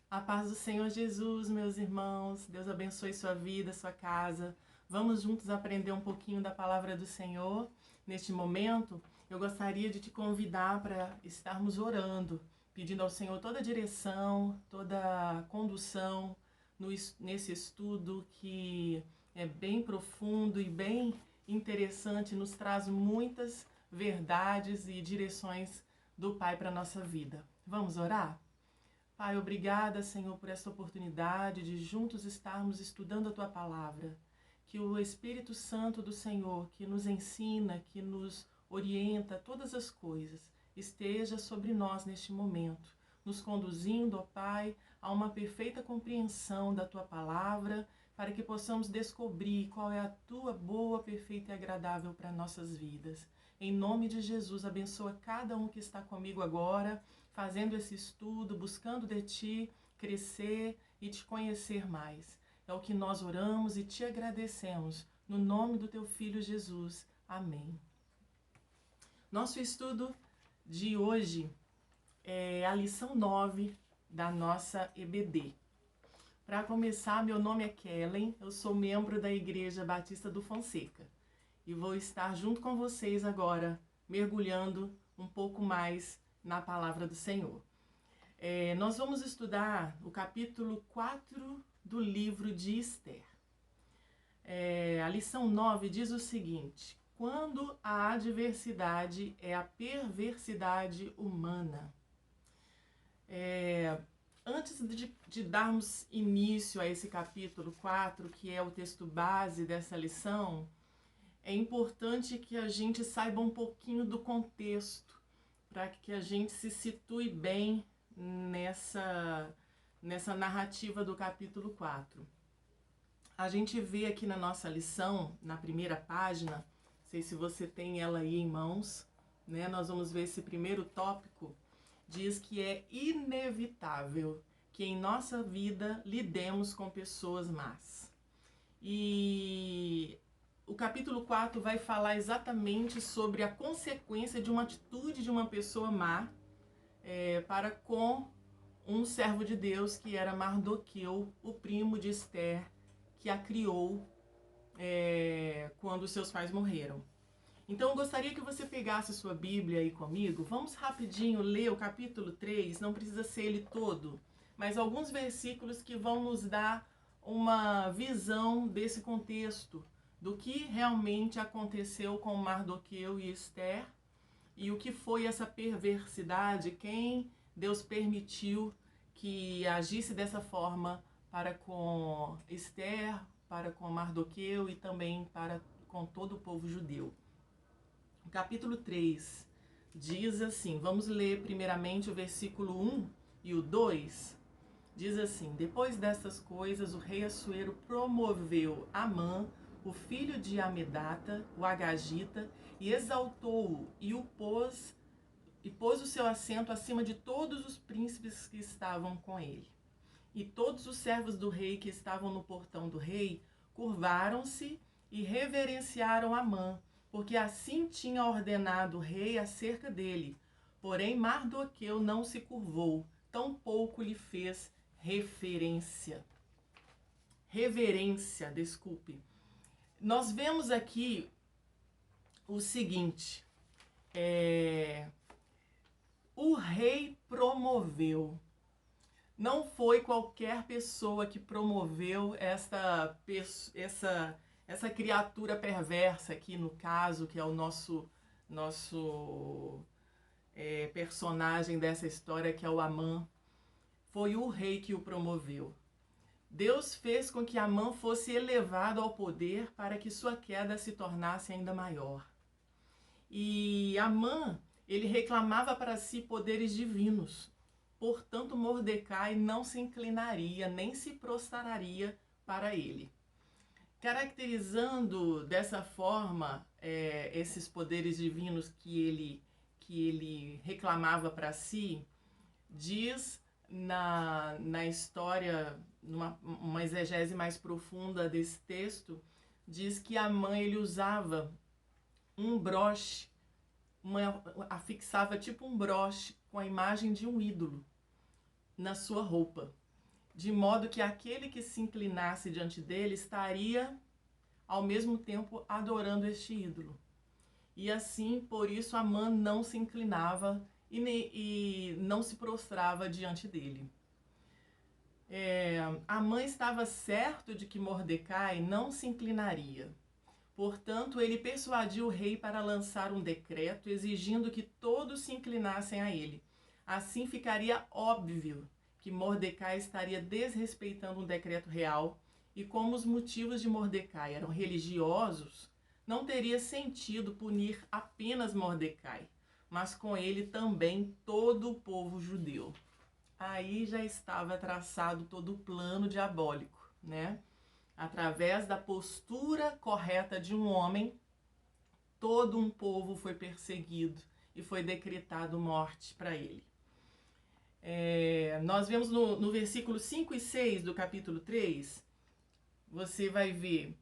A paz do Senhor Jesus, meus irmãos. Deus abençoe sua vida, sua casa. Vamos juntos aprender um pouquinho da palavra do Senhor. Neste momento, eu gostaria de te convidar para estarmos orando, pedindo ao Senhor toda a direção, toda a condução nesse estudo que é bem profundo e bem interessante, nos traz muitas verdades e direções do Pai para a nossa vida. Vamos orar? Pai, obrigada, Senhor, por essa oportunidade de juntos estarmos estudando a Tua Palavra. Que o Espírito Santo do Senhor, que nos ensina, que nos orienta todas as coisas, esteja sobre nós neste momento, nos conduzindo, ó Pai, a uma perfeita compreensão da Tua Palavra, para que possamos descobrir qual é a Tua boa, perfeita e agradável para nossas vidas. Em nome de Jesus, abençoa cada um que está comigo agora, fazendo esse estudo, buscando de Ti crescer e Te conhecer mais. É o que nós oramos e Te agradecemos, no nome do Teu Filho Jesus. Amém. Nosso estudo de hoje é a lição 9 da nossa EBD. Para começar, meu nome é Kellen, eu sou membro da Igreja Batista do Fonseca e vou estar junto com vocês agora, mergulhando um pouco mais na palavra do Senhor. Nós vamos estudar o capítulo 4 do livro de Esther. A lição 9 diz o seguinte: quando a adversidade é a perversidade humana. Antes de darmos início a esse capítulo 4, que é o texto base dessa lição, é importante que a gente saiba um pouquinho do contexto, para que a gente se situe bem nessa narrativa do capítulo 4. A gente vê aqui na nossa lição, na primeira página, não sei se você tem ela aí em mãos, né? Nós vamos ver esse primeiro tópico, diz que é inevitável que em nossa vida lidemos com pessoas más. E o capítulo 4 vai falar exatamente sobre a consequência de uma atitude de uma pessoa má para com um servo de Deus que era Mardoqueu, o primo de Esther, que a criou quando seus pais morreram. Então eu gostaria que você pegasse sua Bíblia aí comigo. Vamos rapidinho ler o capítulo 3, não precisa ser ele todo, mas alguns versículos que vão nos dar uma visão desse contexto, do que realmente aconteceu com Mardoqueu e Esther, e o que foi essa perversidade, quem Deus permitiu que agisse dessa forma para com Esther, para com Mardoqueu e também para com todo o povo judeu. O capítulo 3 diz assim, vamos ler primeiramente o versículo 1 e o 2, diz assim: depois destas coisas o rei Assuero promoveu Amã, o filho de Amedata, o Agagita, e exaltou-o e pôs o seu assento acima de todos os príncipes que estavam com ele. E todos os servos do rei que estavam no portão do rei curvaram-se e reverenciaram Amã, porque assim tinha ordenado o rei acerca dele. Porém Mardoqueu não se curvou, tampouco lhe fez reverência. Nós vemos aqui o seguinte: o rei promoveu. Não foi qualquer pessoa que promoveu essa criatura perversa aqui, no caso, que é o nosso personagem dessa história, que é o Amã. Foi o rei que o promoveu. Deus fez com que Amã fosse elevado ao poder para que sua queda se tornasse ainda maior. E Amã, ele reclamava para si poderes divinos. Portanto, Mordecai não se inclinaria, nem se prostraria para ele. Caracterizando dessa forma esses poderes divinos que ele reclamava para si, diz na história, uma exegese mais profunda desse texto, diz que Amã ele usava um broche, afixava tipo um broche com a imagem de um ídolo na sua roupa. de modo que aquele que se inclinasse diante dele estaria ao mesmo tempo adorando este ídolo. E assim, por isso, Amã não se inclinava e não se prostrava diante dele. Amã estava certo de que Mordecai não se inclinaria. Portanto, ele persuadiu o rei para lançar um decreto exigindo que todos se inclinassem a ele. Assim ficaria óbvio que Mordecai estaria desrespeitando um decreto real, e como os motivos de Mordecai eram religiosos, não teria sentido punir apenas Mordecai, mas com ele também todo o povo judeu. Aí já estava traçado todo o plano diabólico, né? Através da postura correta de um homem, todo um povo foi perseguido e foi decretado morte para ele. Nós vemos no versículo 5 e 6 do capítulo 3, você vai ver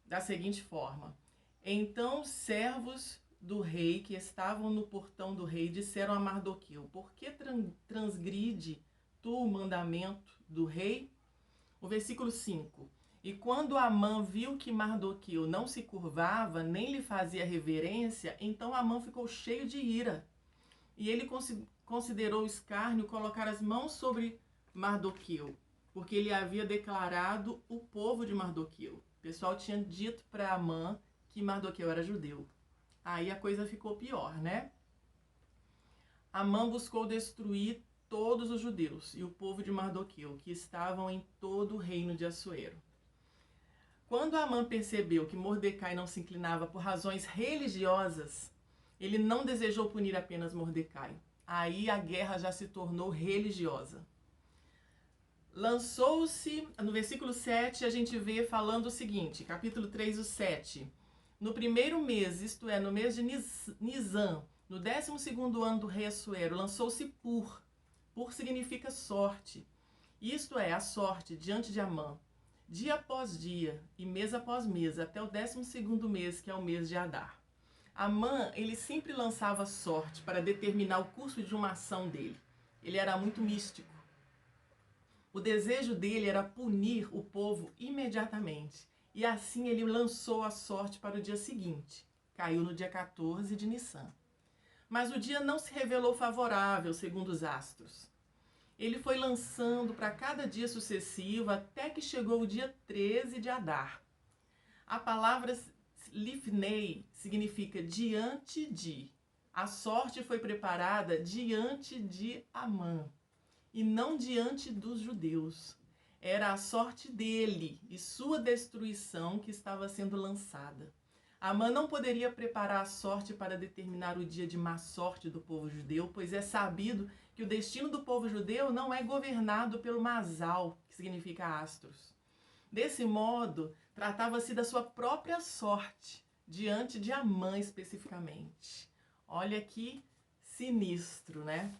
da seguinte forma: então servos do rei que estavam no portão do rei disseram a Mardoqueu: por que transgride tu o mandamento do rei? O versículo 5: e quando Amã viu que Mardoqueu não se curvava, nem lhe fazia reverência, então Amã ficou cheio de ira. E ele considerou escárnio colocar as mãos sobre Mardoqueu, porque ele havia declarado o povo de Mardoqueu. O pessoal tinha dito para Amã que Mardoqueu era judeu. Aí a coisa ficou pior, né? Amã buscou destruir todos os judeus e o povo de Mardoqueu, que estavam em todo o reino de Assuero. Quando Amã percebeu que Mordecai não se inclinava por razões religiosas, ele não desejou punir apenas Mordecai. Aí a guerra já se tornou religiosa. Lançou-se, no versículo 7, a gente vê falando o seguinte, capítulo 3, o 7. No primeiro mês, isto é, no mês de Nisan, no 12º ano do rei Assuero, lançou-se Pur. Pur significa sorte. Isto é, a sorte diante de Amã, dia após dia e mês após mês, até o 12º mês, que é o mês de Adar. Amã, ele sempre lançava sorte para determinar o curso de uma ação dele. Ele era muito místico. O desejo dele era punir o povo imediatamente. E assim ele lançou a sorte para o dia seguinte. Caiu no dia 14 de Nissan. Mas o dia não se revelou favorável, segundo os astros. Ele foi lançando para cada dia sucessivo até que chegou o dia 13 de Adar. A palavra Lifnei significa diante de. A sorte foi preparada diante de Amã e não diante dos judeus. Era a sorte dele e sua destruição que estava sendo lançada. Amã não poderia preparar a sorte para determinar o dia de má sorte do povo judeu, pois é sabido que o destino do povo judeu não é governado pelo Mazal, que significa astros. Desse modo, tratava-se da sua própria sorte, diante de Amã especificamente. Olha que sinistro, né?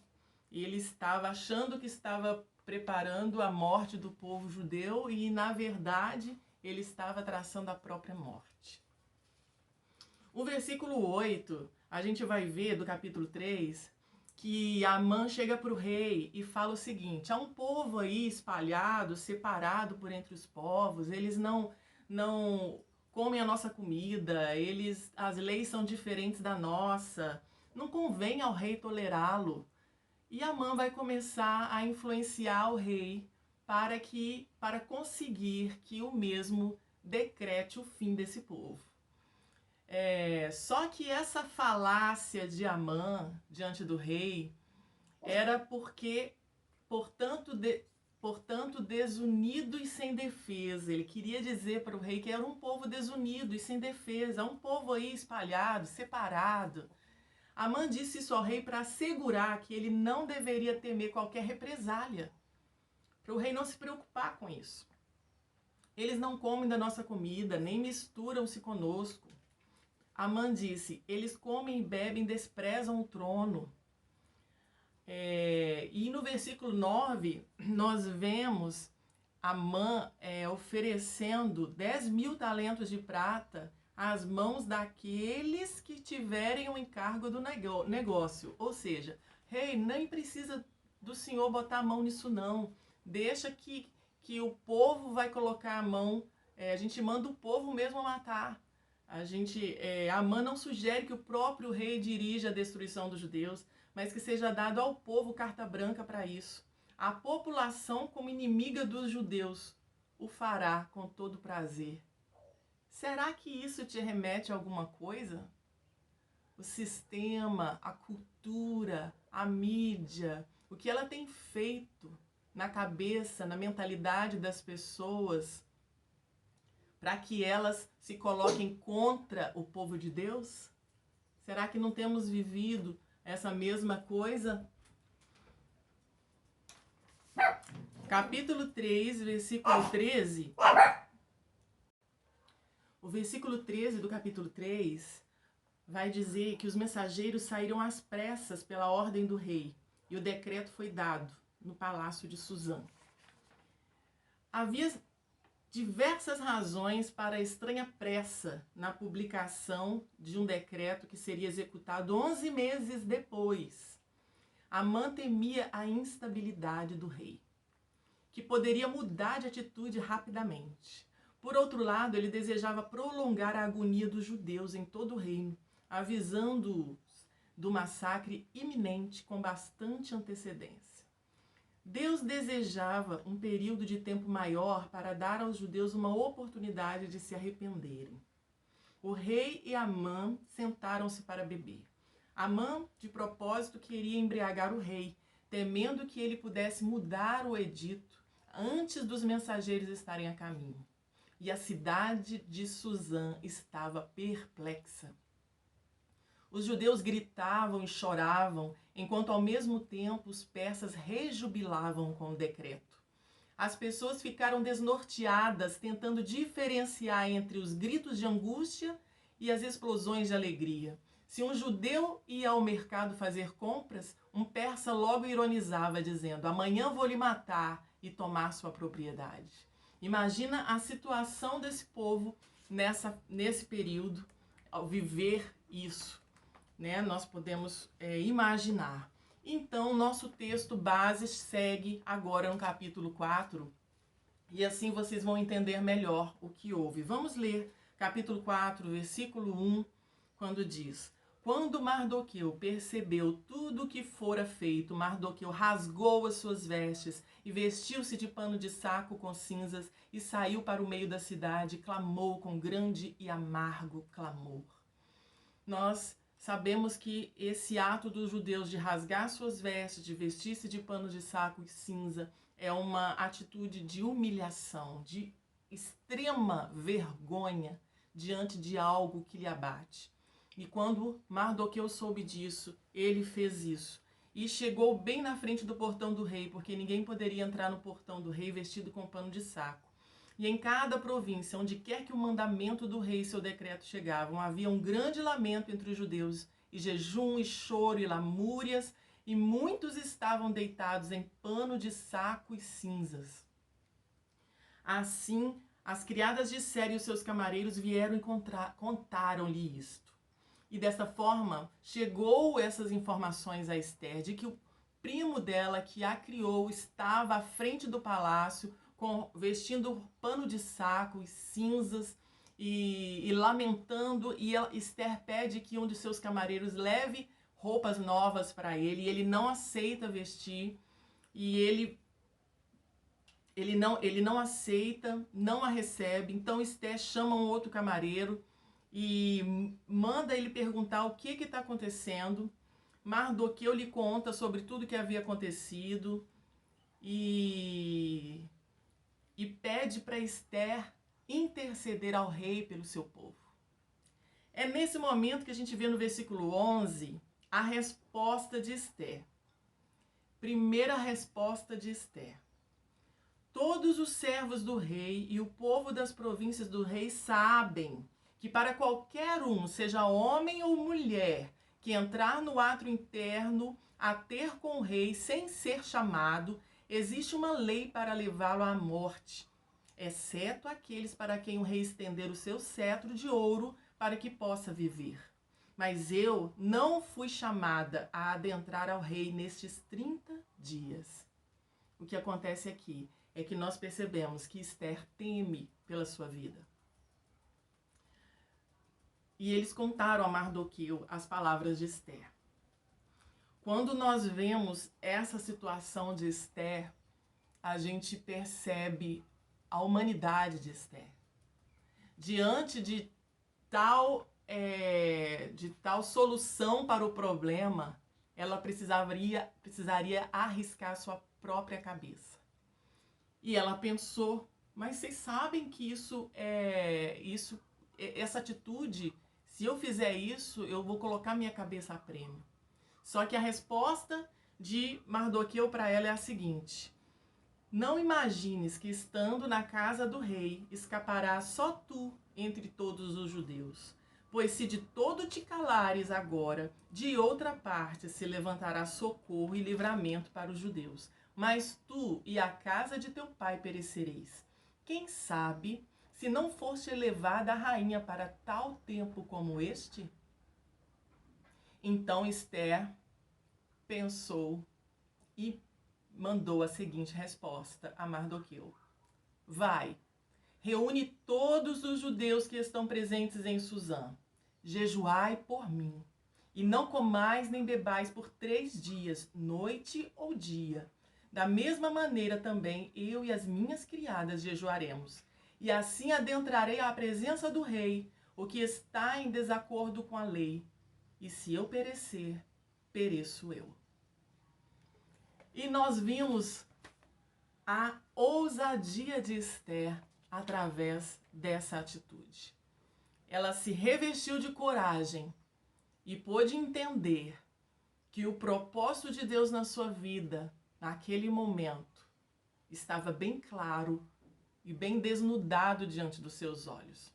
Ele estava achando que estava preparando a morte do povo judeu e, na verdade, ele estava traçando a própria morte. O versículo 8, a gente vai ver do capítulo 3, que Amã chega para o rei e fala o seguinte: há um povo aí espalhado, separado por entre os povos, eles não comem a nossa comida, as leis são diferentes da nossa, não convém ao rei tolerá-lo. E Amã vai começar a influenciar o rei para conseguir que o mesmo decrete o fim desse povo. Só que essa falácia de Amã diante do rei era porque, portanto, desunido e sem defesa. Ele queria dizer para o rei que era um povo desunido e sem defesa, um povo aí espalhado, separado. Amã disse isso ao rei para assegurar que ele não deveria temer qualquer represália, para o rei não se preocupar com isso. Eles não comem da nossa comida, nem misturam-se conosco. Amã disse: eles comem e bebem, desprezam o trono. E no versículo 9, nós vemos Amã oferecendo 10.000 talentos de prata às mãos daqueles que tiverem o encargo do negócio. Ou seja, rei, nem precisa do senhor botar a mão nisso não. Deixa que que o povo vai colocar a mão, a gente manda o povo mesmo matar. Amã não sugere que o próprio rei dirija a destruição dos judeus, mas que seja dado ao povo carta branca para isso. A população, como inimiga dos judeus, o fará com todo prazer. Será que isso te remete a alguma coisa? O sistema, a cultura, a mídia, o que ela tem feito na cabeça, na mentalidade das pessoas, para que elas se coloquem contra o povo de Deus? Será que não temos vivido essa mesma coisa? Capítulo 3, versículo 13. O versículo 13 do capítulo 3 vai dizer que os mensageiros saíram às pressas pela ordem do rei e o decreto foi dado no palácio de Suzã. Havia diversas razões para a estranha pressa na publicação de um decreto que seria executado 11 meses depois. Amã temia a instabilidade do rei, que poderia mudar de atitude rapidamente. Por outro lado, ele desejava prolongar a agonia dos judeus em todo o reino, avisando-os do massacre iminente com bastante antecedência. Deus desejava um período de tempo maior para dar aos judeus uma oportunidade de se arrependerem. O rei e Amã sentaram-se para beber. Amã, de propósito, queria embriagar o rei, temendo que ele pudesse mudar o edito antes dos mensageiros estarem a caminho. E a cidade de Suzã estava perplexa. Os judeus gritavam e choravam, enquanto ao mesmo tempo os persas rejubilavam com o decreto. As pessoas ficaram desnorteadas, tentando diferenciar entre os gritos de angústia e as explosões de alegria. Se um judeu ia ao mercado fazer compras, um persa logo ironizava, dizendo: amanhã vou lhe matar e tomar sua propriedade. Imagina a situação desse povo nesse período, ao viver isso. Nós podemos imaginar. Então, nosso texto base segue agora no capítulo 4, e assim vocês vão entender melhor o que houve. Vamos ler capítulo 4, versículo 1, quando diz: quando Mardoqueu percebeu tudo o que fora feito, Mardoqueu rasgou as suas vestes e vestiu-se de pano de saco com cinzas e saiu para o meio da cidade e clamou com grande e amargo clamor. Nós sabemos que esse ato dos judeus de rasgar suas vestes, de vestir-se de pano de saco e cinza, é uma atitude de humilhação, de extrema vergonha diante de algo que lhe abate. E quando Mardoqueu soube disso, ele fez isso. E chegou bem na frente do portão do rei, porque ninguém poderia entrar no portão do rei vestido com pano de saco. E em cada província, onde quer que o mandamento do rei e seu decreto chegavam, havia um grande lamento entre os judeus, e jejum, e choro, e lamúrias, e muitos estavam deitados em pano de saco e cinzas. Assim, as criadas de Esther e os seus camareiros vieram e contaram-lhe isto. E dessa forma, chegou essas informações a Esther, de que o primo dela, que a criou, estava à frente do palácio, vestindo pano de saco e cinzas e lamentando, e Esther pede que um de seus camareiros leve roupas novas para ele, e ele não aceita vestir, e ele não aceita, não a recebe. Então Esther chama um outro camareiro e manda ele perguntar o que está acontecendo. Mardoqueu lhe conta sobre tudo que havia acontecido e pede para Esther interceder ao rei pelo seu povo. É nesse momento que a gente vê no versículo 11 a resposta de Esther. Primeira resposta de Esther. Todos os servos do rei e o povo das províncias do rei sabem que para qualquer um, seja homem ou mulher, que entrar no átrio interno a ter com o rei sem ser chamado, existe uma lei para levá-lo à morte, exceto aqueles para quem o rei estender o seu cetro de ouro para que possa viver. Mas eu não fui chamada a adentrar ao rei nestes 30 dias. O que acontece aqui é que nós percebemos que Esther teme pela sua vida. E eles contaram a Mardoqueu as palavras de Esther. Quando nós vemos essa situação de Esther, a gente percebe a humanidade de Esther. Diante de tal solução para o problema, ela precisaria arriscar sua própria cabeça. E ela pensou, mas vocês sabem que essa atitude, se eu fizer isso, eu vou colocar minha cabeça a prêmio. Só que a resposta de Mardoqueu para ela é a seguinte: não imagines que estando na casa do rei, escaparás só tu entre todos os judeus. Pois se de todo te calares agora, de outra parte se levantará socorro e livramento para os judeus. Mas tu e a casa de teu pai perecereis. Quem sabe se não foste elevada a rainha para tal tempo como este? Então Esther pensou e mandou a seguinte resposta a Mardoqueu: vai, reúne todos os judeus que estão presentes em Suzã, jejuai por mim, e não comais nem bebais por 3 dias, noite ou dia. Da mesma maneira também eu e as minhas criadas jejuaremos, e assim adentrarei à presença do rei, o que está em desacordo com a lei, e se eu perecer, pereço eu. E nós vimos a ousadia de Esther através dessa atitude. Ela se revestiu de coragem e pôde entender que o propósito de Deus na sua vida, naquele momento, estava bem claro e bem desnudado diante dos seus olhos.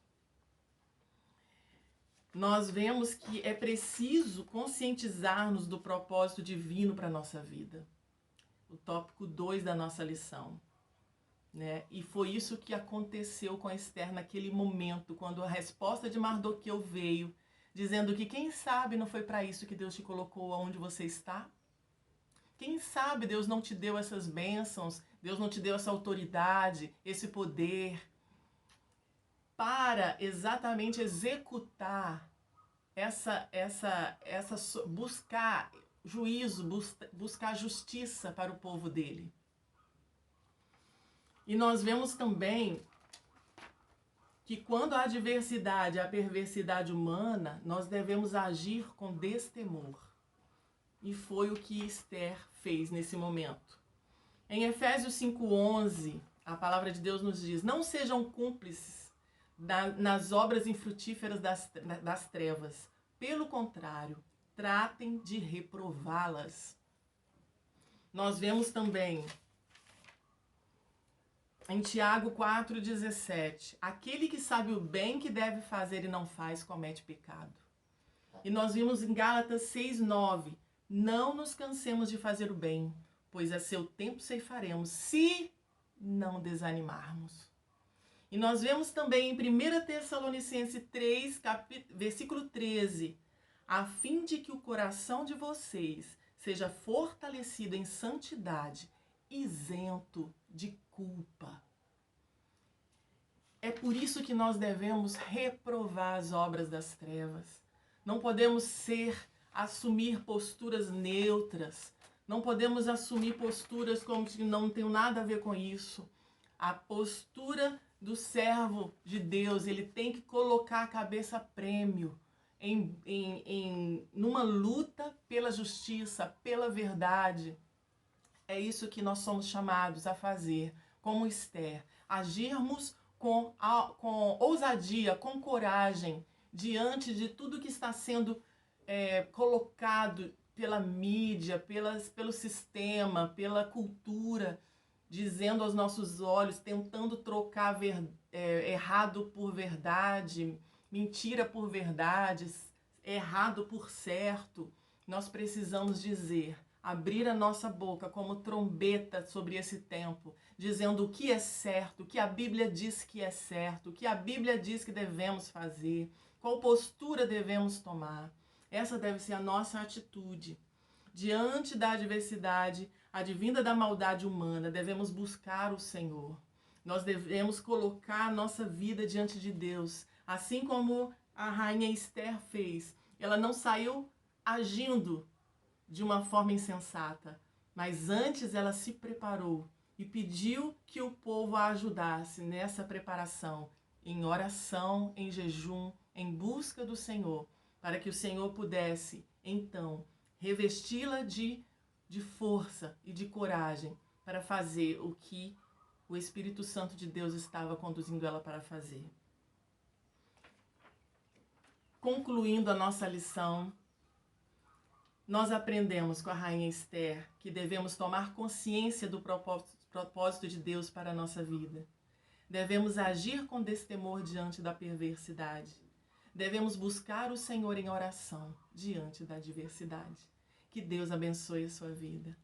Nós vemos que é preciso conscientizar-nos do propósito divino para a nossa vida. O tópico 2 da nossa lição. Né? E foi isso que aconteceu com Esther naquele momento, quando a resposta de Mardoqueu veio, dizendo que quem sabe não foi para isso que Deus te colocou onde você está? Quem sabe Deus não te deu essas bênçãos, Deus não te deu essa autoridade, esse poder, para exatamente executar buscar juízo, buscar justiça para o povo dele. E nós vemos também que quando há adversidade, a perversidade humana, nós devemos agir com destemor. E foi o que Esther fez nesse momento. Em Efésios 5:11, a palavra de Deus nos diz: não sejam cúmplices nas obras infrutíferas das trevas. Pelo contrário, tratem de reprová-las. Nós vemos também em Tiago 4,17, aquele que sabe o bem que deve fazer e não faz, comete pecado. E nós vimos em Gálatas 6,9, não nos cansemos de fazer o bem, pois a seu tempo ceifaremos, se não desanimarmos. E nós vemos também em 1 Tessalonicenses 3, versículo 13, a fim de que o coração de vocês seja fortalecido em santidade, isento de culpa. É por isso que nós devemos reprovar as obras das trevas. Não podemos assumir posturas neutras. Não podemos assumir posturas como se não tem nada a ver com isso. A postura do servo de Deus, ele tem que colocar a cabeça a prêmio numa luta pela justiça, pela verdade. É isso que nós somos chamados a fazer, como Esther, agirmos com ousadia, com coragem, diante de tudo que está sendo colocado pela mídia, pelo sistema, pela cultura, dizendo aos nossos olhos, tentando trocar errado por verdade, mentira por verdade, errado por certo. Nós precisamos abrir a nossa boca como trombeta sobre esse tempo, dizendo o que é certo, o que a Bíblia diz que é certo, o que a Bíblia diz que devemos fazer, qual postura devemos tomar. Essa deve ser a nossa atitude. Diante da adversidade, advinda da maldade humana, devemos buscar o Senhor. Nós devemos colocar a nossa vida diante de Deus, assim como a rainha Esther fez. Ela não saiu agindo de uma forma insensata, mas antes ela se preparou e pediu que o povo a ajudasse nessa preparação, em oração, em jejum, em busca do Senhor, para que o Senhor pudesse, então, revesti-la de força e de coragem para fazer o que o Espírito Santo de Deus estava conduzindo ela para fazer. Concluindo a nossa lição, nós aprendemos com a rainha Esther que devemos tomar consciência do propósito de Deus para a nossa vida. Devemos agir com destemor diante da perversidade. Devemos buscar o Senhor em oração diante da adversidade. Que Deus abençoe a sua vida.